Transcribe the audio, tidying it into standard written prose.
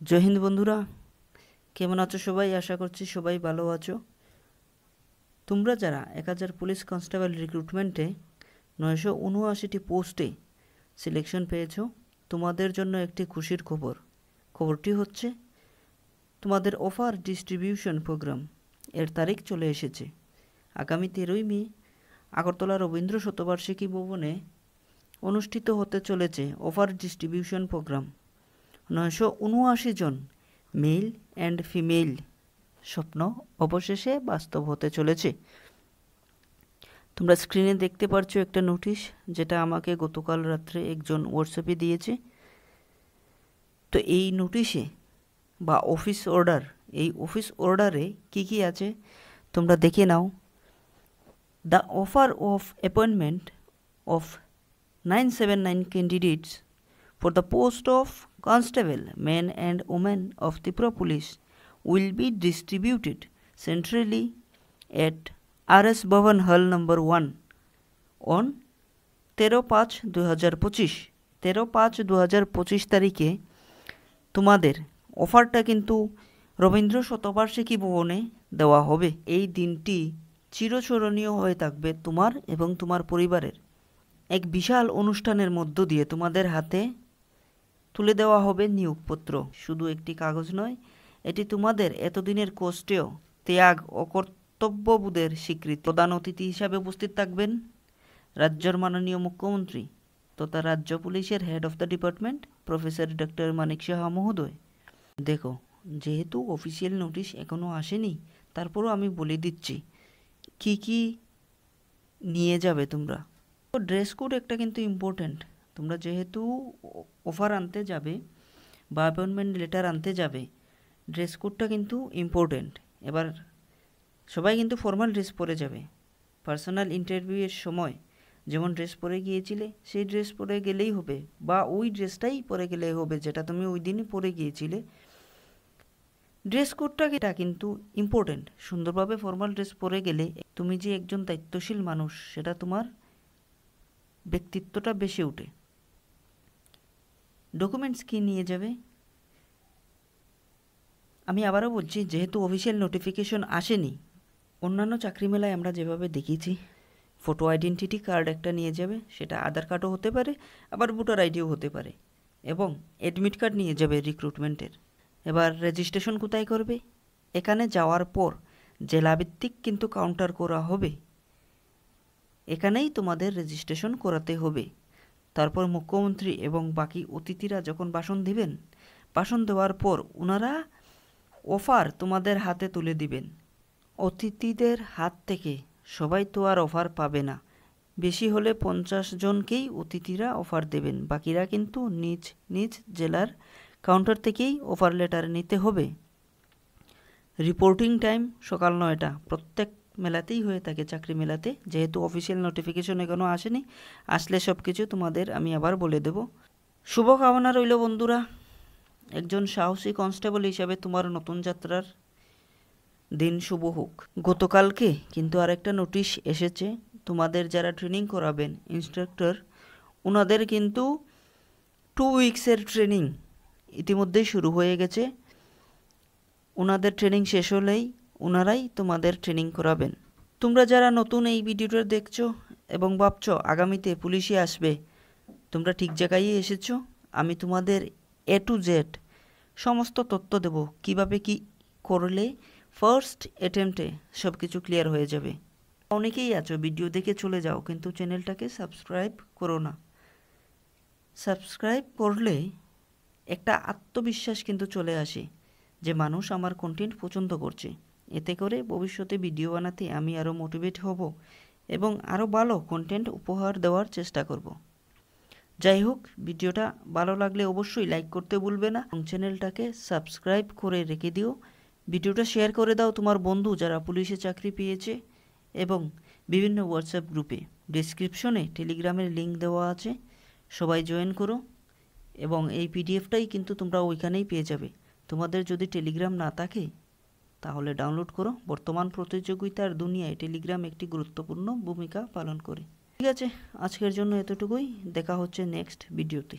জয় হিন্দ বন্ধুরা, কেমন আছো সবাই? আশা করছি সবাই ভালো আছো। তোমরা যারা 1000 পুলিশ কনস্টেবল রিক্রুটমেন্টে 979টি পোস্টে সিলেকশন পেয়েছো, তোমাদের জন্য একটি খুশির খবর। খবরটি হচ্ছে তোমাদের অফার ডিস্ট্রিবিউশন প্রোগ্রাম এর তারিখ চলে এসেছে। আগামী 13ই মে আগরতলা রবীন্দ্র শতবার্ষিকী ভবনে অনুষ্ঠিত হতে চলেছে অফার ডিস্ট্রিবিউশন প্রোগ্রাম। 979 জন মেল অ্যান্ড ফিমেল স্বপ্ন অবশেষে বাস্তব হতে চলেছে। তোমরা স্ক্রিনে দেখতে পাচ্ছ একটা নোটিশ, যেটা আমাকে গতকাল রাত্রে একজন হোয়াটসঅ্যাপে দিয়েছে। তো এই নোটিশে বা অফিস অর্ডার, এই অফিস অর্ডারে কি কি আছে তোমরা দেখে নাও। The offer of appointment of 979 candidates for the post of constable, men and women of Tripura Police will be distributed centrally at RS Bhavan Hall number 1 on 13/5/2025। 13/5/2025 তারিখে তোমাদের অফারটা কিন্তু রবীন্দ্র শতবার্ষিকী ভবনে দেওয়া হবে। এই দিনটি চিরস্মরণীয় হয়ে থাকবে তোমার এবং তোমার পরিবারের। এক বিশাল অনুষ্ঠানের মধ্য দিয়ে তোমাদের হাতে তুলে দেওয়া হবে নিয়োগপত্র। শুধু একটি কাগজ নয়, এটি তোমাদের এতদিনের কষ্টেও ত্যাগ ও কর্তব্যবোধের স্বীকৃতি। প্রধান অতিথি হিসাবে উপস্থিত থাকবেন রাজ্যের মাননীয় মুখ্যমন্ত্রী তথা রাজ্য পুলিশের head of the department professor doctor Manik Saha মহোদয়। দেখো, যেহেতু অফিসিয়াল নোটিশ এখনও আসেনি, তারপরও আমি বলে দিচ্ছি কি কি নিয়ে যাবে তোমরা। তো ড্রেস কোড একটা কিন্তু ইম্পর্ট্যান্ট। তোমরা যেহেতু অফার আনতে যাবে বা অ্যাপয়েন্টমেন্ট লেটার আনতে যাবে, ড্রেস কোডটা কিন্তু ইম্পর্ট্যান্ট। এবার সবাই কিন্তু ফর্মাল ড্রেস পরে যাবে। পার্সোনাল ইন্টারভিউয়ের সময় যেমন ড্রেস পরে গিয়েছিলে সেই ড্রেস পরে গেলেই হবে, বা ওই ড্রেসটাই পরে গেলেই হবে যেটা তুমি ওই দিনই পরে গিয়েছিলে। ড্রেস কোডটা এটা কিন্তু ইম্পর্ট্যান্ট। সুন্দরভাবে ফর্মাল ড্রেস পরে গেলে তুমি যে একজন দায়িত্বশীল মানুষ, সেটা তোমার ব্যক্তিত্বটা বেশি ওঠে। ডকুমেন্টস কি নিয়ে যাবে? আমি আবারও বলছি, যেহেতু অফিসিয়াল নোটিফিকেশন আসেনি, অন্যান্য চাকরি মেলায় আমরা যেভাবে দেখিয়েছি, ফটো আইডেন্টিটি কার্ড একটা নিয়ে যাবে। সেটা আধার কার্ডও হতে পারে, আবার ভোটার আইডিও হতে পারে, এবং অ্যাডমিট কার্ড নিয়ে যাবে রিক্রুটমেন্টের। এবার রেজিস্ট্রেশন কোথায় করবে? এখানে যাওয়ার পর জেলাভিত্তিক কিন্তু কাউন্টার করা হবে, এখানেই তোমাদের রেজিস্ট্রেশন করাতে হবে। তারপর মুখ্যমন্ত্রী এবং বাকি অতিথিরা যখন ভাষণ দিবেন, ভাষণ দেওয়ার পর ওনারা অফার তোমাদের হাতে তুলে দিবেন। অতিথিদের হাত থেকে সবাই তো আর অফার পাবে না, বেশি হলে 50 জনকেই অতিথিরা অফার দেবেন। বাকিরা কিন্তু নিজ নিজ জেলার কাউন্টার থেকেই অফার লেটার নিতে হবে। রিপোর্টিং টাইম সকাল 9টা, প্রত্যেক মেলাতেই হয়ে থাকে, চাকরি মেলাতে। যেহেতু অফিসিয়াল নোটিফিকেশন এখনও আসেনি, আসলে সব কিছু তোমাদের আমি আবার বলে দেব। শুভকামনা রইল বন্ধুরা, একজন সাহসী কনস্টেবল হিসাবে তোমার নতুন যাত্রার দিন শুভ হোক। গতকালকে কিন্তু আরেকটা নোটিশ এসেছে, তোমাদের যারা ট্রেনিং করাবেন ইনস্ট্রাক্টর, ওনাদের কিন্তু 2 উইকসের ট্রেনিং ইতিমধ্যেই শুরু হয়ে গেছে। ওনাদের ট্রেনিং শেষ হলেই ওনারাই তোমাদের ট্রেনিং করাবেন। তোমরা যারা নতুন এই ভিডিওটা দেখছো এবং ভাবছো আগামীতে পুলিশে আসবে, তোমরা ঠিক জায়গায় এসেছো। আমি তোমাদের A to Z সমস্ত তথ্য দেব, কিভাবে কি করলে ফার্স্ট অ্যাটেম্পটে সব কিছু ক্লিয়ার হয়ে যাবে। অনেকেই আছো ভিডিও দেখে চলে যাও, কিন্তু চ্যানেলটাকে সাবস্ক্রাইব করো না। সাবস্ক্রাইব করলে একটা আত্মবিশ্বাস কিন্তু চলে আসে যে মানুষ আমার কন্টেন্ট পছন্দ করছে। এতে করে ভবিষ্যতে ভিডিও বানাতে আমি আরও মোটিভেট হব এবং আরও ভালো কন্টেন্ট উপহার দেওয়ার চেষ্টা করব। যাই হোক, ভিডিওটা ভালো লাগলে অবশ্যই লাইক করতে ভুলবে না এবং চ্যানেলটাকে সাবস্ক্রাইব করে রেখে দিও। ভিডিওটা শেয়ার করে দাও তোমার বন্ধু যারা পুলিশে চাকরি পেয়েছে এবং বিভিন্ন হোয়াটসঅ্যাপ গ্রুপে। ডেসক্রিপশনে টেলিগ্রামের লিঙ্ক দেওয়া আছে, সবাই জয়েন করো। এবং এই পিডিএফটাই কিন্তু তোমরা ওইখানেই পেয়ে যাবে। তোমাদের যদি টেলিগ্রাম না থাকে তাহলে ডাউনলোড করো। বর্তমান প্রতিযোগিতার দুনিয়ায় টেলিগ্রাম একটি গুরুত্বপূর্ণ ভূমিকা পালন করে। ঠিক আছে, আজকের জন্য এতটুকুই। দেখা হচ্ছে নেক্সট ভিডিওতে।